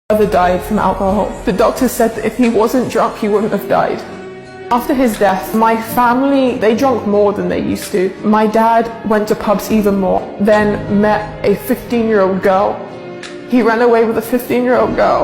brother died from alcohol. The doctor said that if he wasn't drunk, he wouldn't have died. After his death, my family, they drank more than they used to. My dad went to pubs even more, then met a 15-year-old girl. He ran away with a 15-year-old girl,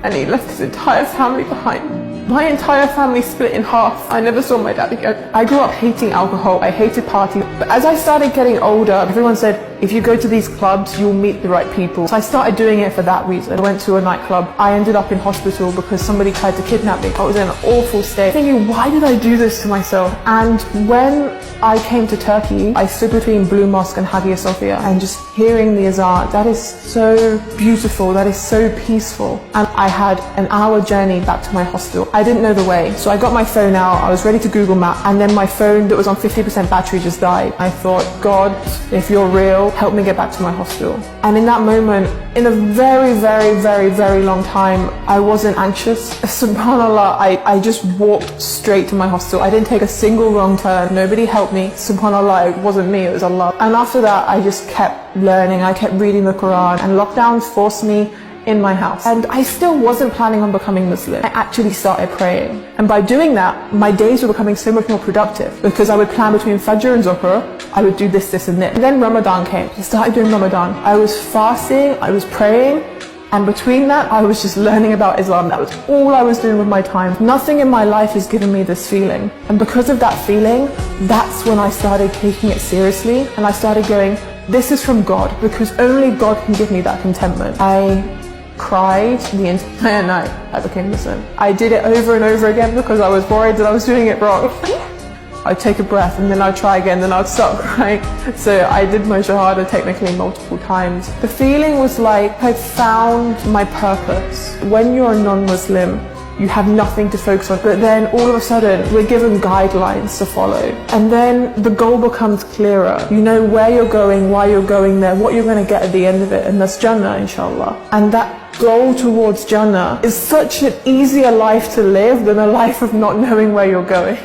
and he left his entire family behind. My entire family split in half. I never saw my dad again. I grew up hating alcohol. I hated partying. But as I started getting older, everyone said, if you go to these clubs, you'll meet the right people. So I started doing it for that reason. I went to a nightclub. I ended up in hospital because somebody tried to kidnap me. I was in an awful state, thinking, why did I do this to myself? And when I came to Turkey, I stood between Blue Mosque and Hagia Sophia, and just hearing the azan, that is so beautiful, that is so peaceful. And I had an hour journey back to my hostel. I didn't know the way, so I got my phone out, I was ready to Google Map, and then my phone that was on 50% battery just died. I thought, God, if you're real, help me get back to my hostel. And in that moment, in a very, very, very, very long time, I wasn't anxious. Subhanallah, I just walked straight to my hostel. I didn't take a single wrong turn. Nobody helped me. Subhanallah, it wasn't me, it was Allah. And after that, I just kept learning. I kept reading the Quran, and lockdown forced me in my house. And I still wasn't planning on becoming Muslim. I actually started praying. And by doing that, my days were becoming so much more productive, because I would plan between Fajr and Zuhr. I would do this, and this. And then Ramadan came. I started doing Ramadan. I was fasting, I was praying, and between that, I was just learning about Islam. That was all I was doing with my time. Nothing in my life has given me this feeling. And because of that feeling, that's when I started taking it seriously. And I started going, this is from God, because only God can give me that contentment. I cried the entire night I became Muslim. I did it over and over again because I was worried that I was doing it wrong. I'd take a breath and then I'd try again, then I'd start crying. So I did my Shahada technically multiple times. The feeling was like I'd found my purpose. When you're a non-Muslim, you have nothing to focus on, but then all of a sudden we're given guidelines to follow, and then the goal becomes clearer. You know where you're going, why you're going there, what you're going to get at the end of it, and that's Jannah, inshallah. And that goal towards Jannah is such an easier life to live than a life of not knowing where you're going.